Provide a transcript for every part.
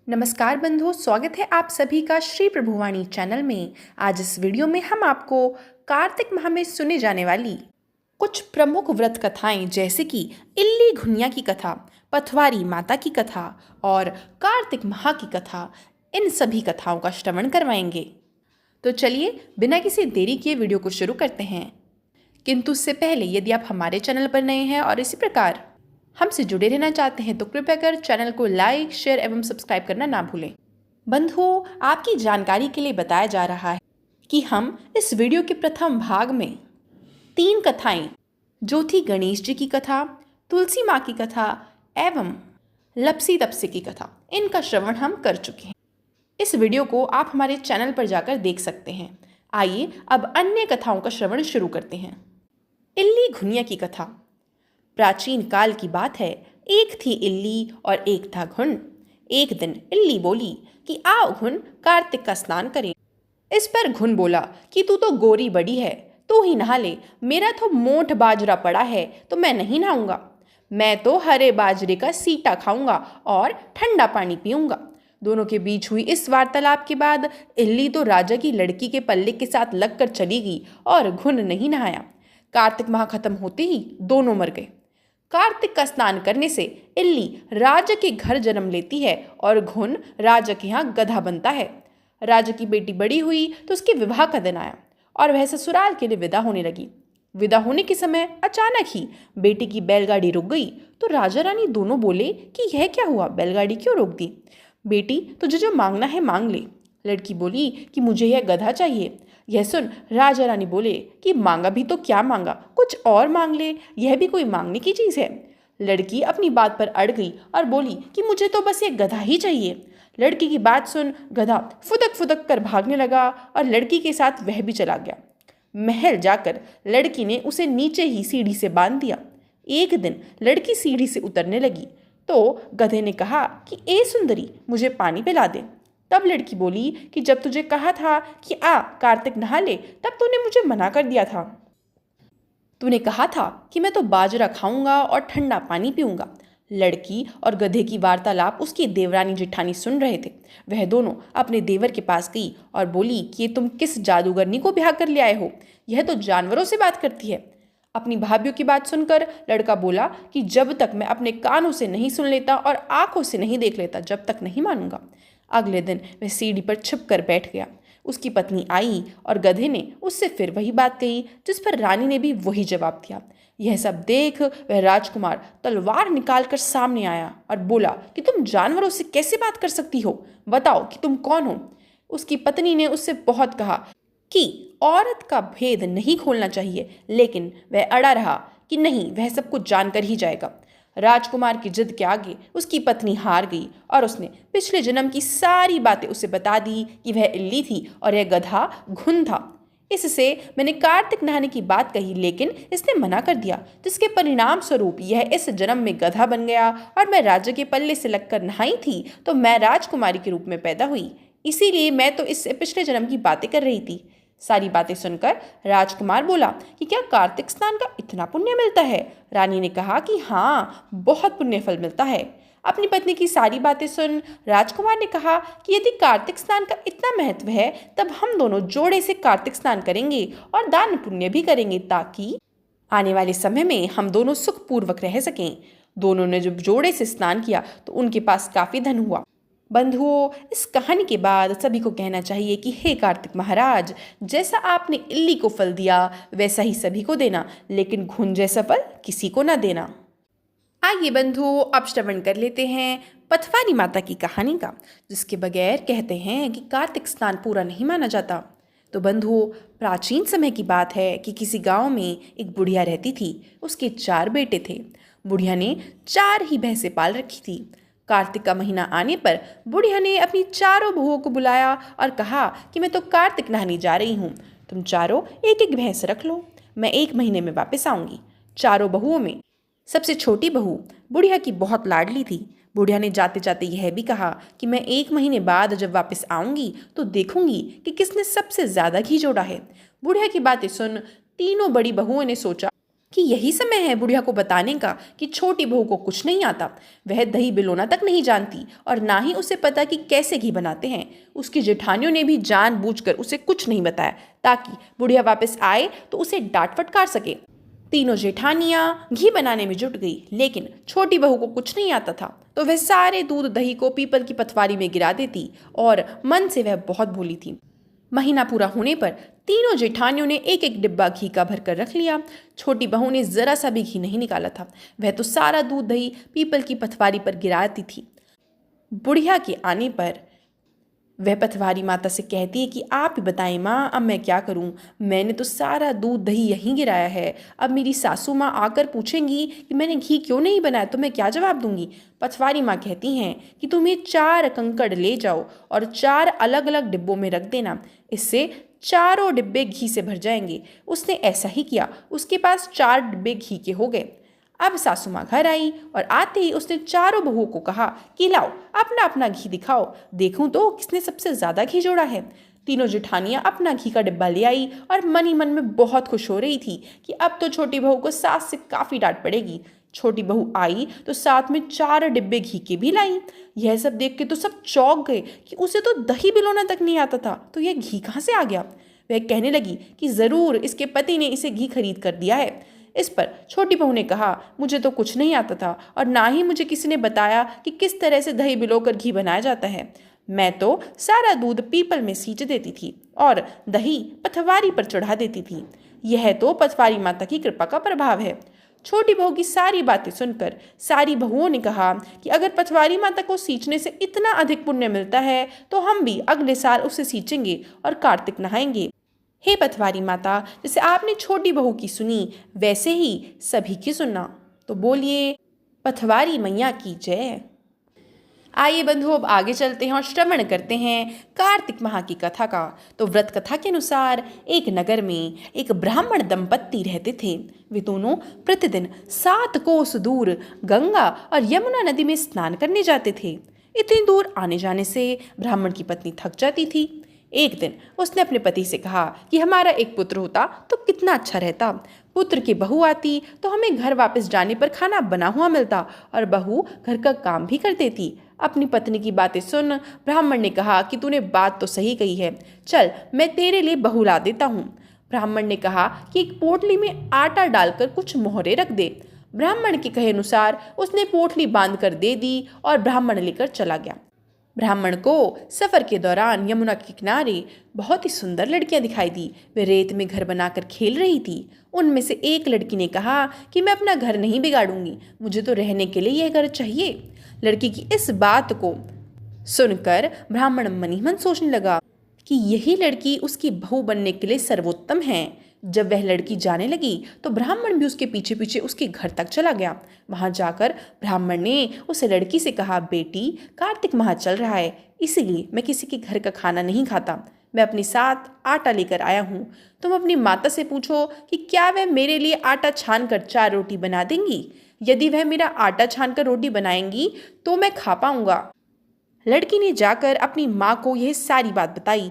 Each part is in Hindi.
नमस्कार बंधुओं, स्वागत है आप सभी का श्री प्रभुवाणी चैनल में। आज इस वीडियो में हम आपको कार्तिक माह में सुने जाने वाली कुछ प्रमुख व्रत कथाएं जैसे कि इल्ली घुनिया की कथा, पथवारी माता की कथा और कार्तिक माह की कथा, इन सभी कथाओं का श्रवण करवाएंगे। तो चलिए बिना किसी देरी किए वीडियो को शुरू करते हैं। किंतु उससे पहले यदि आप हमारे चैनल पर नए हैं और इसी प्रकार हमसे जुड़े रहना चाहते हैं तो कृपया कर चैनल को लाइक, शेयर एवं सब्सक्राइब करना ना भूलें। बंधुओं, आपकी जानकारी के लिए बताया जा रहा है कि हम इस वीडियो के प्रथम भाग में 3 कथाएं जो थी गणेश जी की कथा, तुलसी माँ की कथा एवं लपसी तपसी की कथा, इनका श्रवण हम कर चुके हैं। इस वीडियो को आप हमारे चैनल पर जाकर देख सकते हैं। आइए अब अन्य कथाओं का श्रवण शुरू करते हैं। इल्ली घुनिया की कथा। प्राचीन काल की बात है, एक थी इल्ली और एक था घुन। एक दिन इल्ली बोली कि आओ घुन, कार्तिक का स्नान करें। इस पर घुन बोला कि तू तो गोरी बड़ी है, तू ही नहा ले, मेरा तो मोठ बाजरा पड़ा है तो मैं नहीं नहाऊंगा। मैं तो हरे बाजरे का सीटा खाऊंगा और ठंडा पानी पीऊंगा। दोनों के बीच हुई इस वार्तालाप के बाद इल्ली तो राजा की लड़की के पल्ले के साथ लगकर चली गई और घुन नहीं नहाया। कार्तिक माह खत्म होते ही दोनों मर गए। कार्तिक का स्नान करने से इल्ली राजा के घर जन्म लेती है और घुन राजा के यहाँ गधा बनता है। राजा की बेटी बड़ी हुई तो उसके विवाह का दिन आया और वह ससुराल के लिए विदा होने लगी। विदा होने के समय अचानक ही बेटी की बैलगाड़ी रुक गई तो राजा रानी दोनों बोले कि यह क्या हुआ, बैलगाड़ी क्यों रोक दी? बेटी, तुझे जो मांगना है मांग ले। लड़की बोली कि मुझे यह गधा चाहिए। यह सुन राजा रानी बोले कि मांगा भी तो क्या मांगा, कुछ और मांग ले, यह भी कोई मांगने की चीज़ है? लड़की अपनी बात पर अड़ गई और बोली कि मुझे तो बस ये गधा ही चाहिए। लड़की की बात सुन गधा फुदक फुदक कर भागने लगा और लड़की के साथ वह भी चला गया। महल जाकर लड़की ने उसे नीचे ही सीढ़ी से बांध दिया। एक दिन लड़की सीढ़ी से उतरने लगी तो गधे ने कहा कि ए सुंदरी, मुझे पानी पिला दे। तब लड़की बोली कि जब तुझे कहा था कि आ कार्तिक नहा ले, तब तूने मुझे मना कर दिया था। तूने कहा था कि मैं तो बाजरा खाऊंगा और ठंडा पानी पीऊंगा। लड़की और गधे की वार्तालाप उसकी देवरानी जेठानी सुन रहे थे। वह दोनों अपने देवर के पास गई और बोली कि ये तुम किस जादूगरनी को ब्याह कर ले आए हो? यह तो जानवरों से बात करती है। अपनी भाभीियों की बात सुनकर लड़का बोला कि जब तक मैं अपने कानों से नहीं सुन लेता और आंखों से नहीं देख लेता, जब तक नहीं मानूंगा। अगले दिन वह सीढ़ी पर छिप कर बैठ गया। उसकी पत्नी आई और गधे ने उससे फिर वही बात कही, जिस पर रानी ने भी वही जवाब दिया। यह सब देख वह राजकुमार तलवार निकालकर सामने आया और बोला कि तुम जानवरों से कैसे बात कर सकती हो? बताओ कि तुम कौन हो? उसकी पत्नी ने उससे बहुत कहा कि औरत का भेद नहीं खोलना चाहिए, लेकिन वह अड़ा रहा कि नहीं, वह सब कुछ जानकर ही जाएगा। राजकुमार की जिद के आगे उसकी पत्नी हार गई और उसने पिछले जन्म की सारी बातें उसे बता दी कि वह इल्ली थी और यह गधा घुन था। इससे मैंने कार्तिक नहाने की बात कही, लेकिन इसने मना कर दिया, जिसके परिणाम स्वरूप यह इस जन्म में गधा बन गया और मैं राजा के पल्ले से लगकर नहाई थी तो मैं राजकुमारी के रूप में पैदा हुई। इसीलिए मैं तो इससे पिछले जन्म की बातें कर रही थी। सारी बातें सुनकर राजकुमार बोला कि क्या कार्तिक स्नान का इतना पुण्य मिलता है? रानी ने कहा कि हाँ, बहुत पुण्य फल मिलता है। अपनी पत्नी की सारी बातें सुन राजकुमार ने कहा कि यदि कार्तिक स्नान का इतना महत्व है, तब हम दोनों जोड़े से कार्तिक स्नान करेंगे और दान पुण्य भी करेंगे, ताकि आने वाले समय में हम दोनों सुखपूर्वक रह सकें। दोनों ने जब जोड़े से स्नान किया तो उनके पास काफी धन हुआ। बंधुओं, इस कहानी के बाद सभी को कहना चाहिए कि हे कार्तिक महाराज, जैसा आपने इल्ली को फल दिया वैसा ही सभी को देना, लेकिन घुन जैसा फल किसी को ना देना। आइए बंधुओं, अब श्रवण कर लेते हैं पथवारी माता की कहानी का, जिसके बगैर कहते हैं कि कार्तिक स्नान पूरा नहीं माना जाता। तो बंधुओं, प्राचीन समय की बात है कि किसी गांव में एक बुढ़िया रहती थी। उसके 4 बेटे थे। बुढ़िया ने 4 ही भैंसें पाल रखी थी। कार्तिक का महीना आने पर बुढ़िया ने अपनी चारों बहुओं को बुलाया और कहा कि मैं तो कार्तिक नहाने जा रही हूँ, तुम चारों एक एक भैंस रख लो, मैं 1 महीने में वापस आऊँगी। चारों बहुओं में सबसे छोटी बहू बुढ़िया की बहुत लाडली थी। बुढ़िया ने जाते जाते यह भी कहा कि मैं 1 महीने बाद जब वापस आऊँगी तो देखूंगी कि किसने सबसे ज़्यादा घी जोड़ा है। बुढ़िया की बातें सुन तीनों बड़ी बहुओं ने सोचा कि यही समय है बुढ़िया को बताने का कि छोटी बहू को कुछ नहीं आता। वह दही बिलोना तक नहीं जानती और ना ही उसे पता कि कैसे घी बनाते हैं। उसकी जेठानियों ने भी जानबूझकर उसे कुछ नहीं बताया ताकि बुढ़िया वापस आए तो उसे डांट फटकार सके। तीनों जेठानियां घी बनाने में जुट गई, लेकिन छोटी बहू को कुछ नहीं आता था तो वह सारे दूध दही को पीपल की पथवारी में गिरा देती और मन से वह बहुत भोली थी। महीना पूरा होने पर तीनों जेठानियों ने एक एक डिब्बा घी का भर कर रख लिया। छोटी बहू ने जरा सा भी घी नहीं निकाला था। वह तो सारा दूध दही पीपल की पथवारी पर गिराती थी। बुढ़िया के आने पर वह पथवारी माता से कहती है कि आप ही बताएं माँ, अब मैं क्या करूं? मैंने तो सारा दूध दही यहीं गिराया है। अब मेरी सासू माँ आकर पूछेंगी कि मैंने घी क्यों नहीं बनाया तो मैं क्या जवाब दूंगी? पथवारी माँ कहती हैं कि तुम ये 4 कंकड़ ले जाओ और 4 अलग अलग डिब्बों में रख देना, इससे चारों डिब्बे घी से भर जाएंगे। उसने ऐसा ही किया, उसके पास 4 डिब्बे घी के हो गए। अब सासू माँ घर आई और आते ही उसने चारों बहुओं को कहा कि लाओ अपना अपना घी दिखाओ, देखूं तो किसने सबसे ज्यादा घी जोड़ा है। तीनों जेठानियां अपना घी का डिब्बा ले आई और मन ही मन में बहुत खुश हो रही थी कि अब तो छोटी बहू को सास से काफी डांट पड़ेगी। छोटी बहू आई तो साथ में 4 डिब्बे घी के भी लाई। यह सब देख के तो सब चौंक गए कि उसे तो दही बिलोना तक नहीं आता था, तो यह घी कहाँ से आ गया। वह कहने लगी कि जरूर इसके पति ने इसे घी खरीद कर दिया है। इस पर छोटी बहू ने कहा, मुझे तो कुछ नहीं आता था और ना ही मुझे किसी ने बताया कि किस तरह से दही बिलोकर घी बनाया जाता है। मैं तो सारा दूध पीपल में सींच देती थी और दही पथवारी पर चढ़ा देती थी। यह तो पथवारी माता की कृपा का प्रभाव है। छोटी बहू की सारी बातें सुनकर सारी बहुओं ने कहा कि अगर पथवारी माता को सींचने से इतना अधिक पुण्य मिलता है तो हम भी अगले साल उसे सींचेंगे और कार्तिक नहाएंगे। हे पथवारी माता, जैसे आपने छोटी बहू की सुनी वैसे ही सभी की सुनना। तो बोलिए पथवारी मैया की जय। आइए बंधुओं, अब आगे चलते हैं और श्रवण करते हैं कार्तिक माह की कथा का। तो व्रत कथा के अनुसार एक नगर में एक ब्राह्मण दंपत्ति रहते थे। वे दोनों प्रतिदिन 7 कोस दूर गंगा और यमुना नदी में स्नान करने जाते थे। इतनी दूर आने जाने से ब्राह्मण की पत्नी थक जाती थी। एक दिन उसने अपने पति से कहा कि हमारा एक पुत्र होता तो कितना अच्छा रहता। पुत्र की बहू आती तो हमें घर वापस जाने पर खाना बना हुआ मिलता और बहू घर का काम भी कर देती। अपनी पत्नी की बातें सुन ब्राह्मण ने कहा कि तूने बात तो सही कही है, चल मैं तेरे लिए बहू ला देता हूँ। ब्राह्मण ने कहा कि एक पोटली में आटा डालकर कुछ मोहरे रख दे। ब्राह्मण के कहे अनुसार उसने पोटली बांध कर दे दी और ब्राह्मण लेकर चला गया। ब्राह्मण को सफर के दौरान यमुना के किनारे बहुत ही सुंदर लड़कियां दिखाई दी। वे रेत में घर बनाकर खेल रही थी। उनमें से एक लड़की ने कहा कि मैं अपना घर नहीं बिगाड़ूंगी, मुझे तो रहने के लिए यह घर चाहिए। लड़की की इस बात को सुनकर ब्राह्मण मन ही मन सोचने लगा कि यही लड़की उसकी बहू बनने के लिए सर्वोत्तम है। जब वह लड़की जाने लगी तो ब्राह्मण भी उसके पीछे पीछे उसके घर तक चला गया। वहां जाकर ब्राह्मण ने उस लड़की से कहा, बेटी कार्तिक माह चल रहा है, इसीलिए मैं किसी के घर का खाना नहीं खाता। मैं अपने साथ आटा लेकर आया हूँ। तुम अपनी माता से पूछो कि क्या वह मेरे लिए आटा छान कर 4 रोटी बना देंगी। यदि वह मेरा आटा छान कर रोटी बनाएंगी तो मैं खा पाऊंगा। लड़की ने जाकर अपनी माँ को यह सारी बात बताई।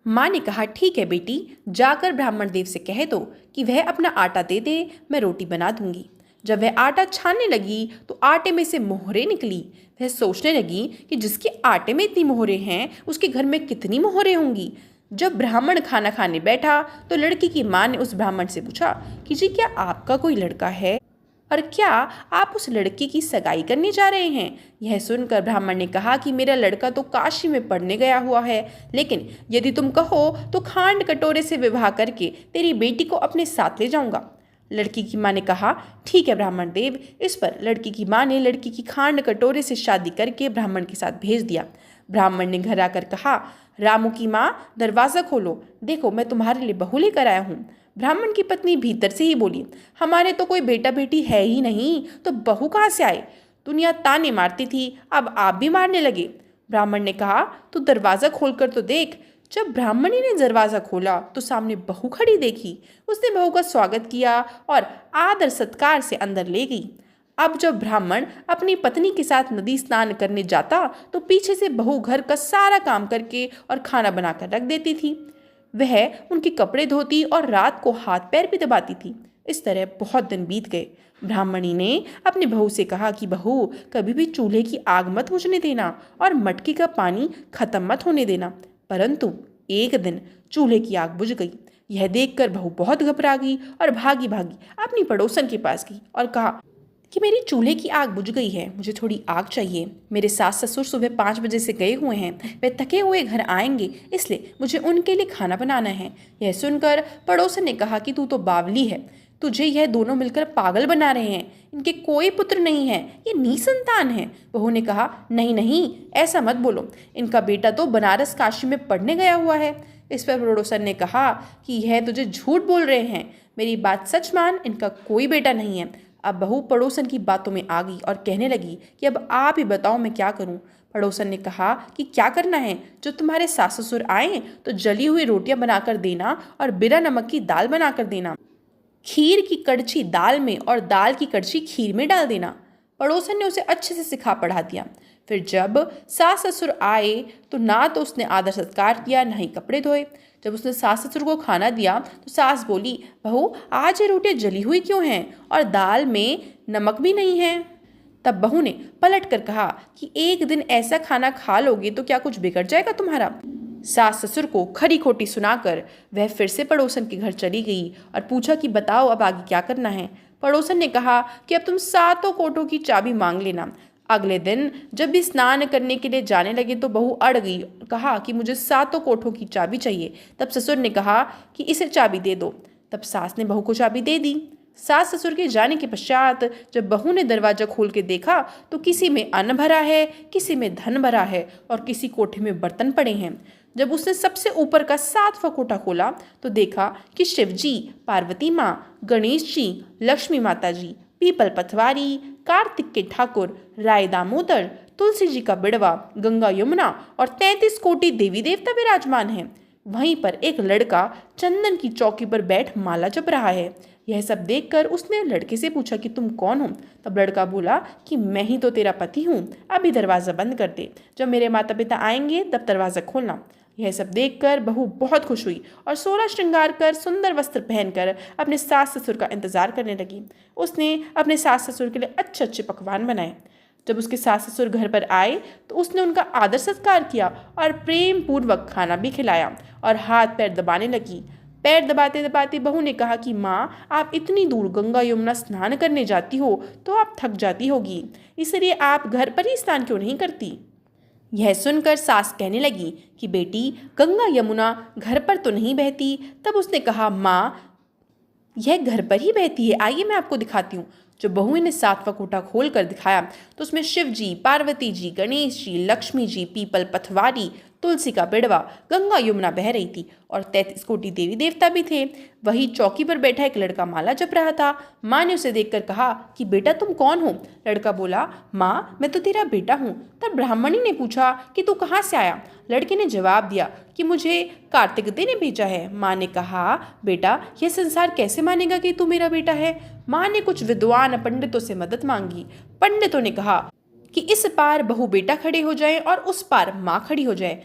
माँ ने कहा, ठीक है बेटी, जाकर ब्राह्मण देव से कह दो कि वह अपना आटा दे दे, मैं रोटी बना दूंगी। जब वह आटा छानने लगी तो आटे में से मोहरे निकली। वह सोचने लगी कि जिसके आटे में इतनी मोहरे हैं उसके घर में कितनी मोहरे होंगी। जब ब्राह्मण खाना खाने बैठा तो लड़की की माँ ने उस ब्राह्मण से पूछा कि जी क्या आपका कोई लड़का है और क्या आप उस लड़की की सगाई करने जा रहे हैं। यह सुनकर ब्राह्मण ने कहा कि मेरा लड़का तो काशी में पढ़ने गया हुआ है, लेकिन यदि तुम कहो तो खांड कटोरे से विवाह करके तेरी बेटी को अपने साथ ले जाऊंगा। लड़की की माँ ने कहा, ठीक है ब्राह्मण देव। इस पर लड़की की माँ ने लड़की की खांड कटोरे से शादी करके ब्राह्मण के साथ भेज दिया। ब्राह्मण ने घर आकर कहा, रामू की माँ दरवाज़ा खोलो, देखो मैं तुम्हारे लिए बहू लेकर आया हूँ। ब्राह्मण की पत्नी भीतर से ही बोली, हमारे तो कोई बेटा बेटी है ही नहीं, तो बहू कहाँ से आए। दुनिया ताने मारती थी, अब आप भी मारने लगे। ब्राह्मण ने कहा, तू दरवाज़ा खोलकर तो देख। जब ब्राह्मणी ने दरवाज़ा खोला तो सामने बहू खड़ी देखी। उसने बहू का स्वागत किया और आदर सत्कार से अंदर ले गई। अब जब ब्राह्मण अपनी पत्नी के साथ नदी स्नान करने जाता तो पीछे से बहू घर का सारा काम करके और खाना बनाकर रख देती थी। वह उनके कपड़े धोती और रात को हाथ पैर भी दबाती थी। इस तरह बहुत दिन बीत गए। ब्राह्मणी ने अपनी बहू से कहा कि बहू, कभी भी चूल्हे की आग मत बुझने देना और मटकी का पानी खत्म मत होने देना। परंतु एक दिन चूल्हे की आग बुझ गई। यह देखकर बहू बहुत घबरा गई और भागी भागी अपनी पड़ोसन के पास गई और कहा कि मेरी चूल्हे की आग बुझ गई है, मुझे थोड़ी आग चाहिए। मेरे सास ससुर सुबह 5 बजे से गए हुए हैं, वे थके हुए घर आएंगे, इसलिए मुझे उनके लिए खाना बनाना है। यह सुनकर पड़ोसन ने कहा कि तू तो बावली है, तुझे यह दोनों मिलकर पागल बना रहे हैं। इनके कोई पुत्र नहीं है, ये निसंतान है। बहू ने कहा, नहीं नहीं, ऐसा मत बोलो, इनका बेटा तो बनारस काशी में पढ़ने गया हुआ है। इस पर पड़ोसन ने कहा कि यह तुझे झूठ बोल रहे हैं, मेरी बात सच मान, इनका कोई बेटा नहीं है। अब बहू पड़ोसन की बातों में आ गई और कहने लगी कि अब आप ही बताओ मैं क्या करूं। पड़ोसन ने कहा कि क्या करना है, जो तुम्हारे सास ससुर आए तो जली हुई रोटियां बनाकर देना और बिना नमक की दाल बनाकर देना। खीर की कड़छी दाल में और दाल की कड़छी खीर में डाल देना। पड़ोसन ने उसे अच्छे से सिखा पढ़ा दिया। फिर जब सास ससुर आए तो ना तो उसने आदर सत्कार किया, ना ही कपड़े धोए। जब उसने सास ससुर को खाना दिया तो सास बोली, बहू आज ये रोटियां जली हुई क्यों हैं और दाल में नमक भी नहीं है। तब बहू ने पलट कर कहा कि एक दिन ऐसा खाना खा लोगे तो क्या कुछ बिगड़ जाएगा तुम्हारा। सास ससुर को खरी खोटी सुनाकर वह फिर से पड़ोसन के घर चली गई और पूछा कि बताओ अब आगे क्या करना है। पड़ोसन ने कहा कि अब तुम 7 कोठों की चाबी मांग लेना। अगले दिन जब भी स्नान करने के लिए जाने लगे तो बहू अड़ गई, कहा कि मुझे 7 कोठों की चाबी चाहिए। तब ससुर ने कहा कि इसे चाबी दे दो। तब सास ने बहू को चाबी दे दी। सास ससुर के जाने के पश्चात जब बहू ने दरवाजा खोल के देखा तो किसी में अन्न भरा है, किसी में धन भरा है और किसी कोठे में बर्तन पड़े हैं। जब उसने सबसे ऊपर का 7वां कोठा खोला तो देखा कि शिव जी, पार्वती माँ, गणेश जी, लक्ष्मी माता जी, पीपल पथवारी, कार्तिक के ठाकुर, राय दामोदर, तुलसी जी का बिड़वा, गंगा यमुना और 33 कोटि देवी देवता विराजमान हैं। वहीं पर एक लड़का चंदन की चौकी पर बैठ माला जप रहा है। यह सब देखकर उसने लड़के से पूछा कि तुम कौन हो। तब लड़का बोला कि मैं ही तो तेरा पति हूँ, अभी दरवाज़ा बंद कर दे, जब मेरे माता पिता आएंगे तब दरवाज़ा खोलना। यह सब देखकर बहू बहुत खुश हुई और 16 श्रृंगार कर सुंदर वस्त्र पहनकर अपने सास ससुर का इंतजार करने लगी। उसने अपने सास ससुर के लिए अच्छे अच्छे पकवान बनाए। जब उसके सास ससुर घर पर आए तो उसने उनका आदर सत्कार किया और प्रेम पूर्वक खाना भी खिलाया और हाथ पैर दबाने लगी। पैर दबाते दबाते बहू ने कहा कि माँ, आप इतनी दूर गंगा यमुना स्नान करने जाती हो तो आप थक जाती होगी, इसलिए आप घर पर ही स्नान क्यों नहीं करती। यह सुनकर सास कहने लगी कि बेटी, गंगा यमुना घर पर तो नहीं बहती। तब उसने कहा, माँ यह घर पर ही बहती है, आइए मैं आपको दिखाती हूँ। जब बहू ने 7वां कोठा खोल कर दिखाया तो उसमें शिव जी, पार्वती जी, गणेश जी, लक्ष्मी जी, पीपल पथवारी, तुलसी का बिड़वा, गंगा यमुना बह रही थी और 33 कोटि देवी देवता भी थे। वही चौकी पर बैठा एक लड़का माला जप रहा था। माँ ने उसे देखकर कहा कि बेटा तुम कौन हो। लड़का बोला, माँ मैं तो तेरा बेटा हूँ। तब ब्राह्मणी ने पूछा कि तू कहाँ से आया। लड़के ने जवाब दिया कि मुझे कार्तिक ने भेजा है। माँ ने कहा, बेटा यह संसार कैसे मानेगा कि तू मेरा बेटा है। माँ ने कुछ विद्वान पंडितों से मदद मांगी। पंडितों ने कहा कि इस पार बहू बेटा खड़े हो जाए और उस पार माँ खड़ी हो जाए।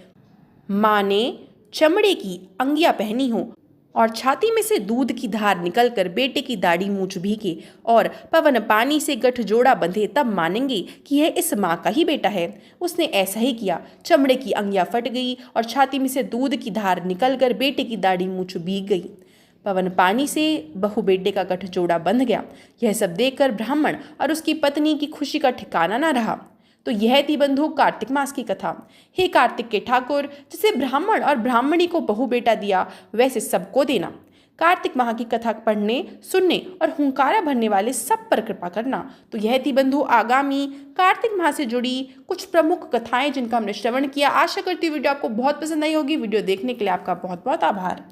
माँ ने चमड़े की अंगिया पहनी हो और छाती में से दूध की धार निकलकर बेटे की दाढ़ी मूछ भीगे और पवन पानी से गठजोड़ा बंधे, तब मानेंगे कि यह इस माँ का ही बेटा है। उसने ऐसा ही किया। चमड़े की अंगिया फट गई और छाती में से दूध की धार निकलकर बेटे की दाढ़ी मूछ भीग गई। पवन पानी से बहू बेटे का गठजोड़ा बंध गया। यह सब देखकर ब्राह्मण और उसकी पत्नी की खुशी का ठिकाना न रहा। तो यह थी बंधु कार्तिक मास की कथा। हे कार्तिक के ठाकुर, जिसे ब्राह्मण और ब्राह्मणी को बहू बेटा दिया वैसे सबको देना। कार्तिक माह की कथा पढ़ने, सुनने और हुंकारा भरने वाले सब पर कृपा करना। तो यह थी बंधु आगामी कार्तिक माह से जुड़ी कुछ प्रमुख कथाएं जिनका हमने श्रवण किया। आशा करती हूँ वीडियो आपको बहुत पसंद आई होगी। वीडियो देखने के लिए आपका बहुत बहुत आभार।